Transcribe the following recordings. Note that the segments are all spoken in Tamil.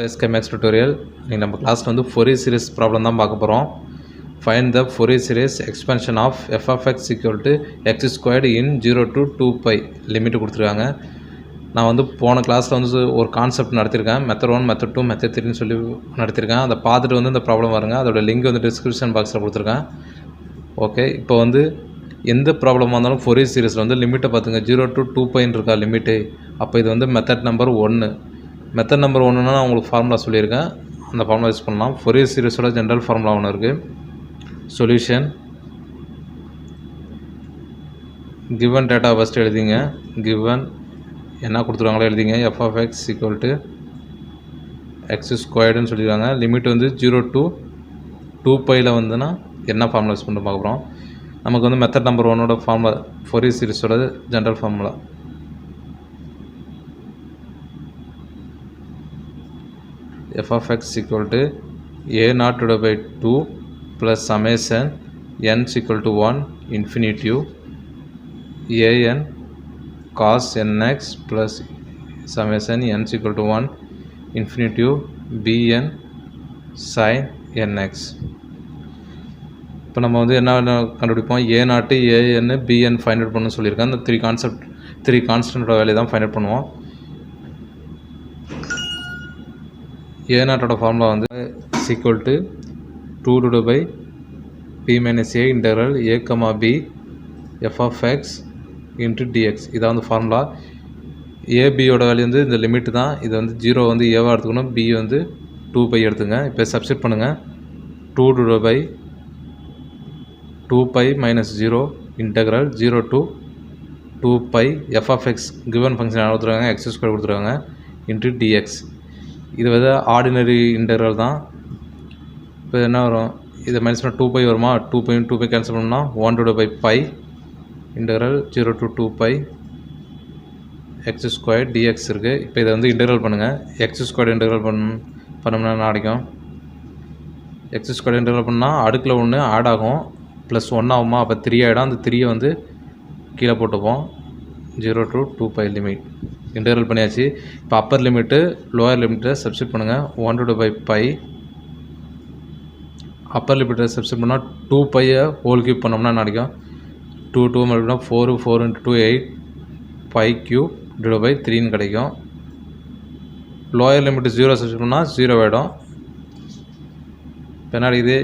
SKMax tutorial. In நம்ம கிளாஸ்ல வந்து Fourier series problem தான் பார்க்க போறோம். Find the Fourier series expansion of f of x equal to x squared in 0 to 2 pi limit கொடுத்துருக்காங்க. நான் வந்து போன கிளாஸில் வந்து ஒரு கான்செப்ட் நடத்தியிருக்கேன். மெத்தட் 1 மெத்தட் 2 மெத்தட் 3ன்னு சொல்லி நடத்தியிருக்கேன். அதை பார்த்துட்டு வந்து இந்த ப்ராப்ளம் வருங்க. அதோட லிங்க் வந்து டிஸ்கிரிப்ஷன் பாக்ஸில் கொடுத்துருக்கேன். ஓகே, இப்போ வந்து எந்த ப்ராப்ளமாக இருந்தாலும் Fourier சீரிஸில் வந்து லிமிட்டை பார்த்துங்க. 0 to 2 பைன்னு இருக்கா லிமிட்டு. அப்போ இது வந்து மெத்தட் நம்பர் 1. மெத்தட் நம்பர் 1ன்னா நான் உங்களுக்கு ஃபார்முலா சொல்லியிருக்கேன். அந்த ஃபார்முலா யூஸ் பண்ணலாம். Fourier சீரிஸோட ஜென்ரல் ஃபார்முலா ஒன்று இருக்குது. சொல்யூஷன் கிவன் டேட்டா ஃபஸ்ட்டு எழுதிங்க. கிவன் என்ன கொடுத்துருவாங்களோ எழுதிங்க. f of x equal to x ஸ்கொயர்டுன்னு சொல்லியிருக்காங்க. லிமிட் வந்து 0 to 2 பையில் வந்துன்னா என்ன ஃபார்முலா யூஸ் பண்ணிட்டு பார்க்க போகிறோம். நமக்கு வந்து மெத்தட் நம்பர் 1ஓட ஃபார்முலா Fourier சீரிஸோட general formula f of x equal to a0 divided by 2 plus summation n is equal to 1 infinitive an cos nx plus summation n is equal to 1 infinitive bn sin nx. இப்போ நம்ம வந்து என்ன கண்டுபிடிப்போம். a0 an bn find out பண்ணணும்னு சொல்லியிருக்கேன். அந்த த்ரீ கான்ஸ்டன்டோட வேல்யூ தான் ஃபைண்ட் அவுட் பண்ணுவோம். a0ஓட ஃபார்முலா வந்து equal to 2 divided by p minus a integral a comma b f of x into dx. இதான் வந்து ஃபார்முலா. ஏபியோட வேல்யூ வந்து இந்த லிமிட் தான். இது வந்து 0 வந்து ஏவாக எடுத்துக்கணும், b வந்து 2 பை எடுத்துங்க. இப்போ சப்ஸ்டிட் பண்ணுங்கள். 2 divided by 2 pi minus 0 integral 0 to 2 pi f of x given function கொடுத்துருக்காங்க, x ஸ்கொயர் கொடுத்துருக்காங்க into dx. இது வந்து ஆர்டினரி இன்டெக்ரல் தான். இப்போ என்ன வரும், இதை மைனஸ் பண்ணால் 2 பை வருமா. 2 பை கேன்சல் பண்ணோம்னா 1 divided by pi integral 0 to 2 pi x square dx இருக்குது. இப்போ இதை வந்து இன்டெக்ரல் பண்ணுங்கள். x ஸ்கொயர் இன்டெக்ரல் பண்ணோம்னா என்ன கிடைக்கும். x ஸ்கொயர் இன்டெக்ரல் பண்ணால் அடுக்கில் 1 ஆட் ஆகும், ப்ளஸ் 1 ஆகுமா. அப்போ 3 ஆகிடும். அந்த 3 வந்து கீழே போட்டுப்போம். 0 to 2 pi லிமிட் இன்டெக்ரல் பண்ணியாச்சு. இப்போ அப்பர் லிமிட்டு லோயர் லிமிட்டை சப்ஸ்டிட் பண்ணுங்கள். 1 divided by pi அப்பர் லிமிட்டை சப்ஸ்டிட் பண்ணால் 2 பையை ஹோல் கியூப் பண்ணோம்னா என்ன கிடைக்கும். 2 multiply 4 into 2 8 pi cube divided by 3ன்னு கிடைக்கும். லோயர் லிமிட்டு 0 சப்ஸ்டிட் பண்ணால் 0 ஆகிடும். இப்போ என்ன கிடைக்குது.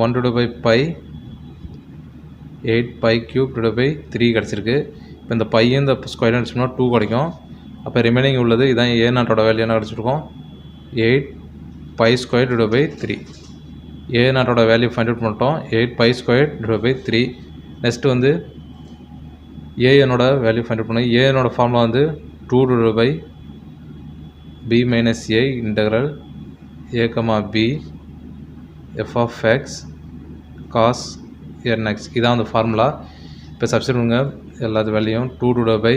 1 divided by pi 8 pi cube divided by 3 கிடச்சிருக்கு. இப்போ இந்த பையன் இந்த ஸ்கொயர் அடிச்சோம்னா 2 கிடைக்கும். அப்போ ரிமைனிங் உள்ளது இதான் a0ஓட வேல்யூ என்ன கிடச்சிருக்கோம். 8 pi ஸ்கொயர் divided by 3. a0ஓட வேல்யூ ஃபைண்ட் அவுட் பண்ணிட்டோம். 8 pi square divided by 3. Next வந்து anோட வேல்யூ ஃபைண்ட் அவுட் பண்ணோம். anோட ஃபார்முலா வந்து 2 divided by b minus a integral a comma b f of x cos nx. இதான் அந்த ஃபார்முலா. இப்போ சப்ஸ்டிட் பண்ணுங்க எல்லாத்து வேல்யூயும். 2 divided by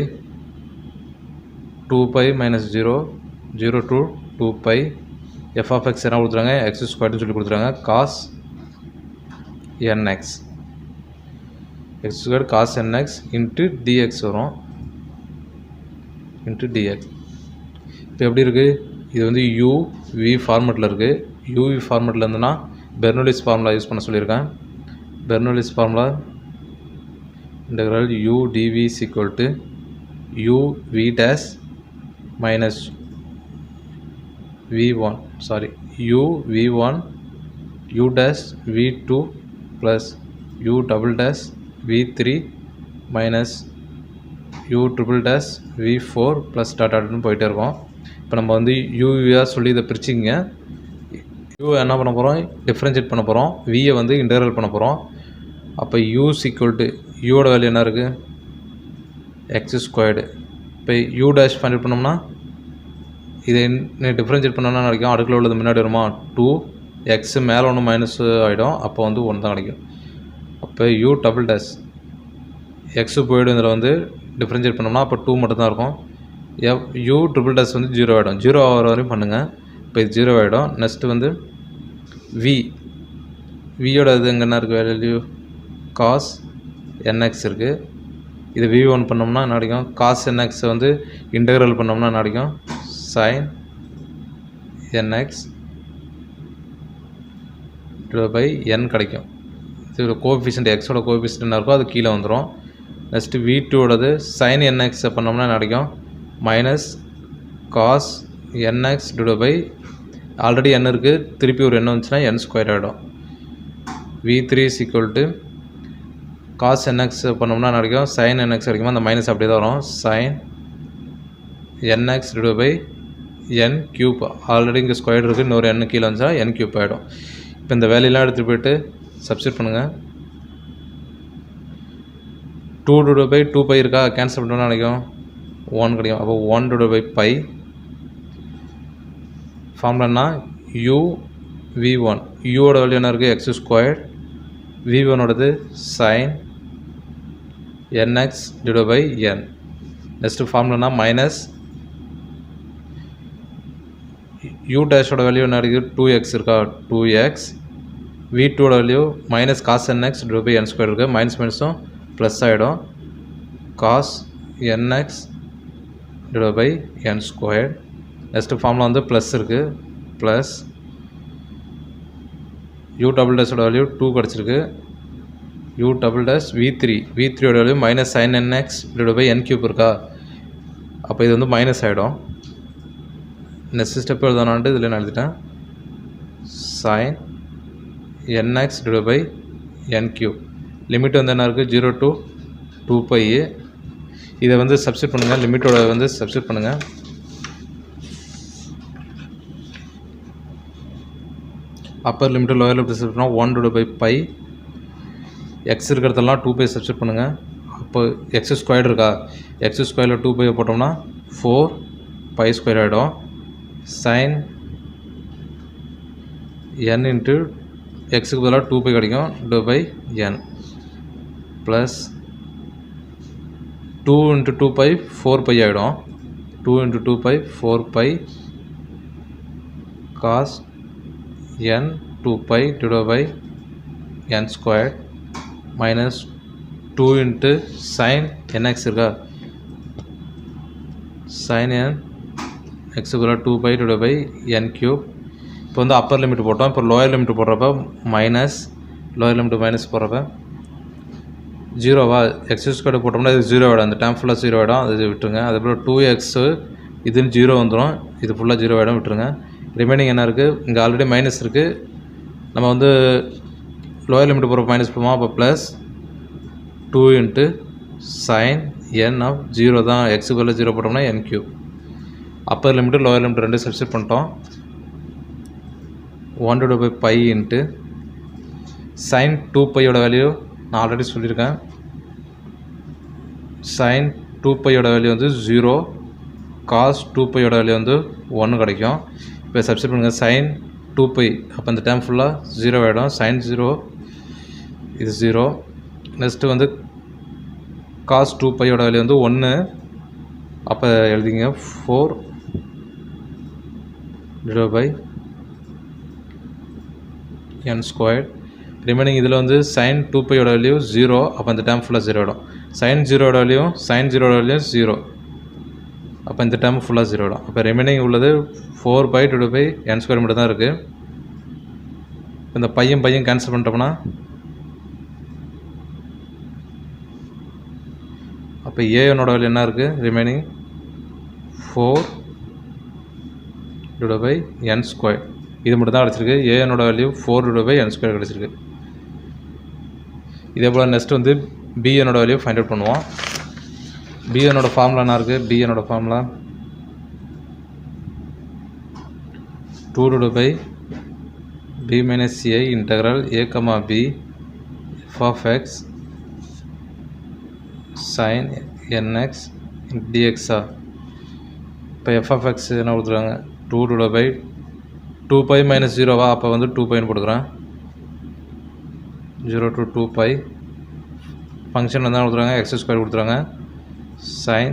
2 pi minus 0 to 2 pi f of x என்ன கொடுத்துறாங்க, x ஸ்கொயர்னு சொல்லி கொடுத்துறாங்க, cos nx x square cos nx into dx வரும். into dx. இப்போ எப்படி இருக்குது. இது வந்து uv ஃபார்மெட்டில் இருக்குது. uv ஃபார்மெட்டில் இருந்துன்னா பெர்னோலிஸ் ஃபார்முலா யூஸ் பண்ண சொல்லியிருக்கேன். Bernoulli's formula integral u dv is equal to u v dash minus v1 u v1 u dash v2 plus u double dash v3 minus u triple dash v4 plus டாட்டான்னு போயிட்டே இருக்கோம். இப்போ நம்ம வந்து uவியாக சொல்லி இதை பிரிச்சுங்க. u என்ன பண்ண போகிறோம், டிஃப்ரென்ஷியேட் பண்ண போகிறோம். vயை வந்து இன்டெக்ரல் பண்ண போகிறோம். அப்போ u ஈக்குவல் டு யூவோட வேல்யூ என்ன இருக்குது, எக்ஸ் ஸ்கொயர்டு. இப்போ u டேஷ் ஃபைண்ட் பண்ணோம்னா இதை டிஃப்ரென்ஷியேட் பண்ணோம்னா கிடைக்கும். அடுக்கில் உள்ளது முன்னாடி வருமா. 2 எக்ஸு மேலே ஒன்று மைனஸ் ஆகிடும். அப்போ வந்து 1 தான் கிடைக்கும். அப்போ u டபுள் டேஷ் எக்ஸு போய்டும். இதில் வந்து டிஃப்ரென்ஷியேட் பண்ணோம்னா அப்போ 2 மட்டும்தான் இருக்கும். u ட்ரிபிள் டேஷ் வந்து 0 ஆகிடும். 0 ஆகிற வரையும் பண்ணுங்கள். இப்போ இது 0 ஆகிடும். நெக்ஸ்ட்டு வந்து வியோட இது எங்கே என்ன இருக்குது வேல்யூ, காஸ் nx இருக்குது. இது v1 பண்ணோம்னா என்ன கிடைக்கும், காஸ் nx வந்து இன்டெக்ரல் பண்ணோம்னா என்ன கிடைக்கும், sin என்எக்ஸ் டிவைட் பை என் கிடைக்கும். இது கோஎஃபிஷியன்ட் எக்ஸோட கோஎஃபிஷியன்ட் என்ன இருக்கோ அது கீழே வந்துடும். நெக்ஸ்ட்டு V2ஓடது சைன் என்எக்ஸ் பண்ணோம்னா என்ன கிடைக்கும், minus cos N X divide by already n இருக்குது, திருப்பி ஒரு n வந்துச்சுன்னா n ஸ்கொயர் ஆகிடும். V3 is equal to cos N X பண்ணோம்னா என்ன கிடைக்கும், சைன் என்எக்ஸ் கிடைக்குமா, அந்த மைனஸ் அப்படியே தான் வரும். Sine N X divide by N cube, already இங்கே ஸ்கொயர் இருக்குது, இன்னொரு n கீழே வந்துச்சா n கியூப் ஆகிடும். இப்போ இந்த வேலையெல்லாம் எடுத்துகிட்டு போய்ட்டு சப்ஸ்டிட் பண்ணுங்கள். 2 டிவைட் பை 2π இருக்கா, கேன்சல் பண்ணோம்னா கிடைக்கும் 1 கிடைக்கும். அப்போ 1 டிவைட் பை பை ஃபார்முலானா u v1, யூவோட வேல்யூ என்ன இருக்குது எக்ஸ் ஸ்கொயர், v1ஓடது sine nx divide by n. Next ஃபார்முலானா மைனஸ் u டேஷோட வேல்யூ என்ன இருக்குது 2x இருக்கா, 2x, v2ஓட value minus cos nx divide by n square இருக்குது, மைனஸ் மைனஸும் ப்ளஸ் ஆகிடும், cos nx divide by n square. Next formula வந்து ப்ளஸ் இருக்குது, ப்ளஸ் u டபுள் டேஷோட வேல்யூ 2 கிடச்சிருக்கு, u டபுள் டேஷ் v3ஓட value minus sine nx divide by n cube இருக்கா, அப்போ இது வந்து மைனஸ் ஆகிடும். நெக்ஸ்ட் ஸ்டெப் எழுதானான்ட்டு இதில் நான் எழுதிட்டேன், sine nx divide by n cube. Limit வந்து என்ன இருக்குது 0 to 2π. இதை வந்து சப்ஸ்டிட் பண்ணுங்கள், லிமிட்டோட வந்து சப்ஸ்டிட் பண்ணுங்கள். Appar limit lower limit substitute பண்ணால் 1 டிவைட் பை பை, எக்ஸ் இருக்கிறதெல்லாம் 2π சப்ஸ்டிட் பண்ணுங்கள். அப்போ எக்ஸ் ஸ்கொயர் இருக்கா, எக்ஸ் ஸ்கொயரில் 2π போட்டோம்னா 4π ஸ்கொயர் ஆகிடும். சைன் n இன்ட்டு எக்ஸுக்கு பதிலாக 2π கிடைக்கும் divide by n plus 2 into 2π 4π ஆகிடும், 2 into 2π 4π cos n 2π divide by n square minus 2 into sine nx இருக்கா, சைன் n எக்ஸுக்கு பதிலாக 2π டிவைட் பை n கியூப். இப்போ வந்து அப்பர் லிமிட் போட்டோம், இப்போ லோயர் லிமிட் போடுறப்ப மைனஸ், லோயர் லிமிட் மைனஸ் போடுறப்ப ஜீரோவா, எக்ஸ் ஸ்கொயர் போட்டோம்னா இது 0 ஆகிடும், அந்த டேம் ஃபுல்லாக 0 ஆகிடும், அது விட்டுருங்க. அதுக்கப்புறம் 2x இதுன்னு 0 வந்துடும், இது ஃபுல்லாக 0 ஆகிடும், விட்டுருங்க. ரிமைனிங் என்ன இருக்குது, இங்கே ஆல்ரெடி மைனஸ் இருக்குது, நம்ம வந்து லோயர் லிமிட் போகிறப்ப மைனஸ் போவோம், அப்போ plus 2 into sine n of 0 தான், எக்ஸுக்கு பதிலாக 0 போட்டோம்னா n cube. Upper limit lower limit ரெண்டு சப்ஸ்டிட் பண்ணிட்டோம். 1 divide by pi into sine 2πயோட வேல்யூ நான் ஆல்ரெடி சொல்லியிருக்கேன், சைன் 2πயோட வேல்யூ வந்து 0, காஸ் 2πயோட வேல்யூ வந்து 1 கிடைக்கும். இப்போ சப்ஸ்டிட் பண்ணுங்கள், சைன் 2π, அப்போ இந்த டேம் ஃபுல்லாக 0 ஆகிடும், சைன் 0 இது 0. நெக்ஸ்ட்டு வந்து காஸ் 2πயோட வேல்யூ வந்து 1, அப்போ எழுதிங்க 4 divide by n square. Remaining இதில் வந்து சைன் 2πயோட வேல்யூ 0, அப்போ இந்த டேம் ஃபுல்லாக 0 ஆகிடும், சைன் 0ஓட வேல்யூ 0, அப்போ இந்த டேம் ஃபுல்லாக 0 ஆகிடும். அப்போ ரிமைனிங் உள்ளது 4π டிவைட் பை n ஸ்கொயர் மட்டும் தான் இருக்குது. இந்த பையன் கேன்சல் பண்ணிட்டோம்னா அப்போ ஏனோட வேல்யூ என்ன இருக்குது, remaining 4 divide by n square, இது மட்டும் தான் கிடச்சிருக்கு. ஏனோட value 4 divide by n square கிடச்சிருக்கு. இதே போல் நெக்ஸ்ட் வந்து பிஎனோட வேல்யூ ஃபைண்ட் அவுட் பண்ணுவோம். பிஎனோட ஃபார்முலா என்ன இருக்குது, பிஎனோட formula 2 divide by b minus a integral a comma b f of x sin nx dx. இப்போ f of x என்ன கொடுத்துருக்காங்க, 2 divided by 2π minus 0வா, அப்போ வந்து 2πன்னு போட்டுக்கிறேன், 0 to 2π. ஃபங்க்ஷன் வந்து கொடுத்துருக்காங்க, எக்ஸ் ஸ்கொயர் கொடுத்துருக்காங்க, sin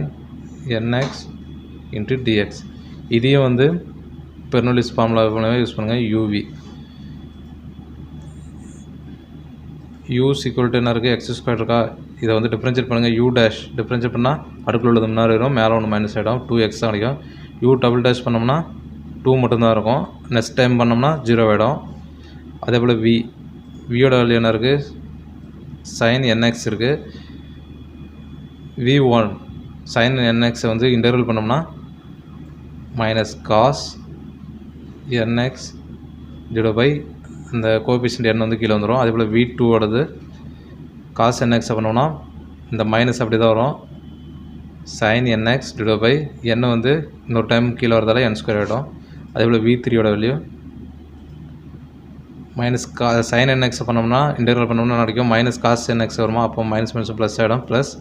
nx into dx. இதையும் வந்து பெர்னோலிஸ் ஃபார்முலா யூஸ் பண்ணுங்கள், uv u equal to என்ன இருக்குது, எக்ஸ் ஸ்கொயர் இருக்கா, இதை வந்து டிஃப்ரென்ஷியேட் பண்ணுங்கள், u டேஷ் டிஃப்ரென்ஷியேட் பண்ணால் அடுக்குள்ள உள்ளது முன்னாடி வரும், மேலே ஒன்று மைனஸ் ஆகிடும், 2x தான் கிடைக்கும். u டபுள் டேஷ் பண்ணோம்னா 2 மட்டும்தான் இருக்கும். நெக்ஸ்ட் டைம் பண்ணோம்னா 0 ஆகிடும். அதே போல் வியோட வேல்யூ என்ன இருக்குது, sin nx இருக்குது. v1 sin nx வந்து இன்டெக்ரல் பண்ணோம்னா minus cos nx divide by இந்த கோஎஃபிஷியன்ட் n வந்து கீழே வந்துடும். அதே போல் v2ஓடது காஸ் nx பண்ணோம்னா இந்த மைனஸ் அப்படி தான் வரும். sin nx divide by n வந்து இன்னொரு டைம் கீழே வரதால n² ஆகிடும். அதே போல் v3ஓட வேல்யூ மைனஸ் sin nx பண்ணோம்னா இன்டெக்ரல் பண்ணோம்னா கிடைக்கும் மைனஸ் காஸ் nx வருமா, அப்போ மைனஸ் மைனஸ் ப்ளஸ் ஆகிடும். Plus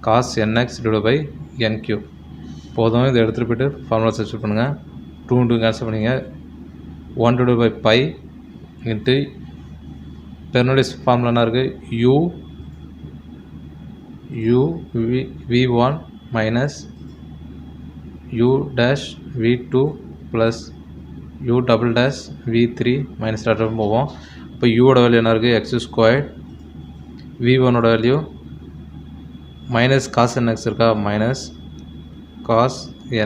cos nx divide by n³ போதும். இதை எடுத்துகிட்டு போய்ட்டு ஃபார்முலா சப்ஸ்டிட்யூட் பண்ணுங்கள். 2 கேன்சல் பண்ணிங்க. 1 divide by pi into Bernoulli's formula என்ன இருக்குது, u v1 minus u dash v2 plus u double dash v3 minus டாட்டும் போவோம். இப்போ யூவோட வேல்யூ என்ன இருக்குது, x². v1ஓட வேல்யூ மைனஸ் காஸ் nx இருக்கா, minus cos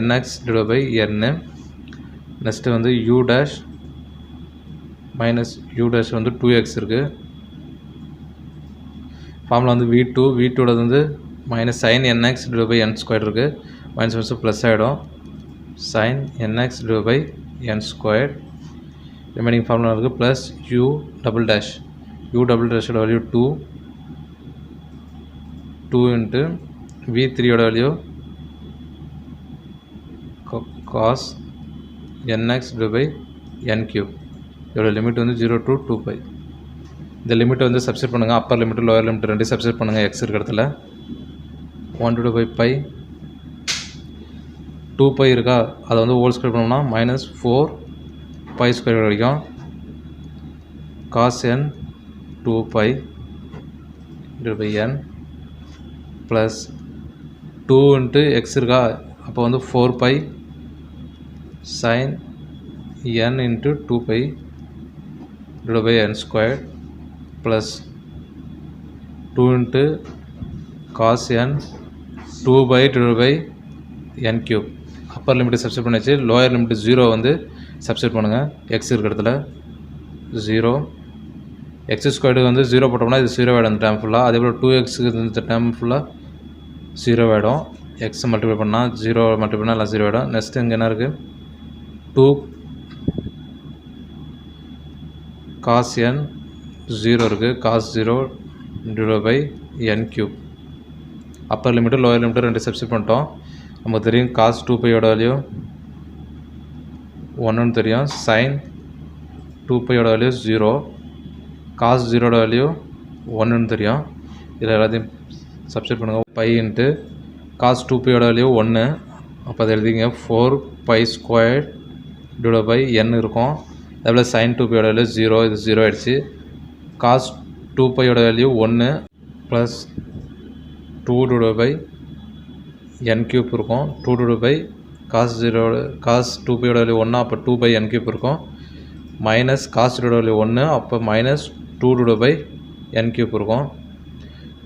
nx divide by n. Next வந்து u dash minus u dash வந்து 2x இருக்குது. ஃபார்முலா வந்து v2ஓட வந்து minus sin nx divide by n² இருக்குது. மைனஸ் மைனஸ் ப்ளஸ் ஆகிடும். sin nx divide by n². Remaining formula இருக்குது ப்ளஸ் u டபுள் டேஷோட வேல்யூ 2 இன்ட்டு v3ஓட value cos nx divide by n³ இதோட லிமிட் வந்து 0 to 2π. இந்த லிமிட்டை வந்து சப்ஸ்டிட் பண்ணுங்கள். அப்பர் லிமிட்டு லோயர் லிமிட் ரெண்டு சப்ஸ்டிட் பண்ணுங்கள். எக்ஸ் இருக்கிற இடத்துல 1 டிவைட் பை பை 2π இருக்கா, அதை வந்து ஹோல் ஸ்கொயர் பண்ணோம்னா மைனஸ் 4π² கிடைக்கும். Cos n 2π divide by n plus 2 into x இருக்கா, அப்போ வந்து 4π sin n into 2π divided by n square plus 2 into cos n 2 by divided by n cube. Upper limit substitute பண்ணிச்சு. லோயர் லிமிட் 0 வந்து சப்ஸ்டிட் பண்ணுங்கள். எக்ஸ் இருக்கிற இடத்துல 0, x² வந்து 0 போட்டோம்னா இது 0 ஆகிடும் இந்த டேம் ஃபுல்லாக. அதே போல் 2x இந்த டேம் ஃபுல்லாக 0 ஆகிடும். எக்ஸ் மல்டிப்ளை பண்ணால் 0 மல்டிப்ளை பண்ணால் எல்லாம் 0 ஆகிடும். நெக்ஸ்ட்டு இங்கே என்ன இருக்குது, 2 cos n 0 இருக்குது. cos 0 divide by n³ upper limit lower limit ரெண்டு சப்ஸ்டிட் பண்ணிட்டோம். நமக்கு தெரியும் cos 2πயோட வேல்யூ 1ன்னு தெரியும். sin 2πயோட வேல்யூ 0, cos 0ஓட வேல்யூ 1ன்னு தெரியும். இதில் எல்லாத்தையும் சப்ஸ்டிட் பண்ணுங்கள். பை இன்ட்டு cos 2πயோட வேல்யூ 1, அப்போ அதை எழுதிங்க 4π² டிவைட் பை n இருக்கும். அதேபோல் sin 2πயோட வேல்யூ 0, இது 0 ஆகிடுச்சு. cos 2πயோட value 1 plus 2 divide by n³ இருக்கும். 2 டிவைட் பை cos 2πயோட வேல்யூ 1, அப்போ 2 பை n³ இருக்கும். மைனஸ் cos 0ஓட வேல்யூ 1, அப்போ மைனஸ் 2 டிவைட் பை n³ இருக்கும்.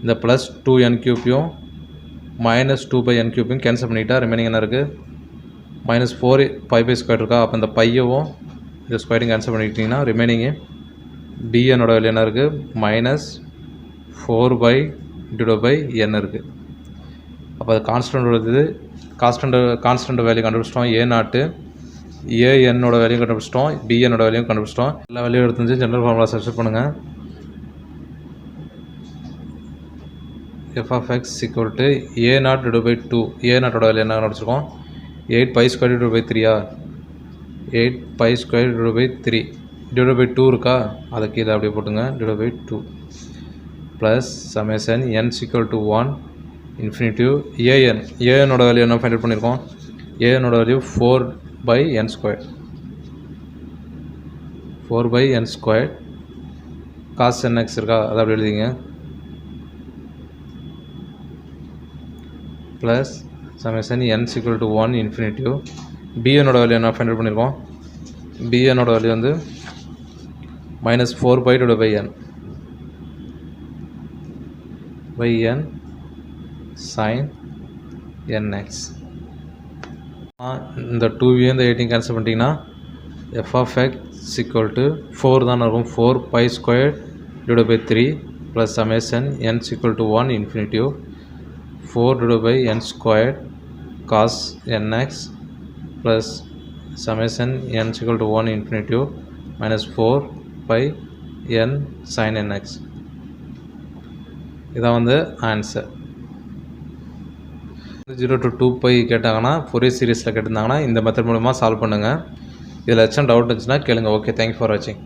இந்த plus 2n³ minus 2 by n³ cancel பண்ணிட்டா ரிமைனிங் என்ன இருக்குது, மைனஸ் 4π² இருக்கா, அப்போ இந்த பையவும் இந்த ஸ்கொயரிங் கேன்சல் பண்ணிக்கிட்டிங்கன்னா ரிமைனிங்கு bnோட வேல்யூ என்ன இருக்குது, மைனஸ் 4π டிவைட் பை n இருக்குது. அப்போ அது கான்ஸ்டன்ட் கான்ஸ்டன்ட் வேல்யூ கண்டுபிடிச்சிட்டோம். a0 வேல்யூ கண்டுபிடிச்சிட்டோம். bnோட வேல்யூ கண்டுபிடிச்சிட்டோம். எல்லா வேல்யூ எடுத்து ஜென்ரல் ஃபார்முலா சப்ஸ்டிட் பண்ணுங்கள். f of x equal to a0 divided by 2. a0ஓட value என்ன கண்டுபிடிச்சிருக்கோம், 8π² divided by 3 8π² divided by 3 divided by 2 இருக்கா, அதை கீழே அப்படியே போட்டுங்க. divided by 2 plus summation n equal to 1 infinitive anஓட வேல்யூ என்ன ஃபைண்ட் அவுட் பண்ணியிருக்கோம், anஓட value 4/n². 4/n² cos nx இருக்கா, அதை அப்படி எழுதிங்க. Plus summation n equal to 1 infinitive bnஓட வேல்யூ என்ன ஃபைண்ட் அவுட் பண்ணியிருக்கோம், bnஓட வேல்யூ வந்து minus 4π divided by n sin nx. இந்த 2v இந்த 18 கேன்சல் பண்ணிட்டீங்கன்னா f of x equal to 4 தான் இருக்கும். 4 pi square divided by 3 plus summation n equal to 1 infinity 4 divided by n squared cos nx plus summation n equal to 1 infinity minus 4 pi n sin nx. இதான் வந்து ஆன்சர். 0 to 2 pi கேட்டாங்கன்னா ஃபோரியர் சீரிஸில் கேட்டிருந்தாங்கன்னா இந்த மெத்தட் மூலமாக சால்வ் பண்ணுங்கள். இதில் ஏதாச்சும் டவுட் இருந்துச்சுன்னா கேளுங்க. ஓகே, தேங்க்யூ ஃபார் வாட்சிங்.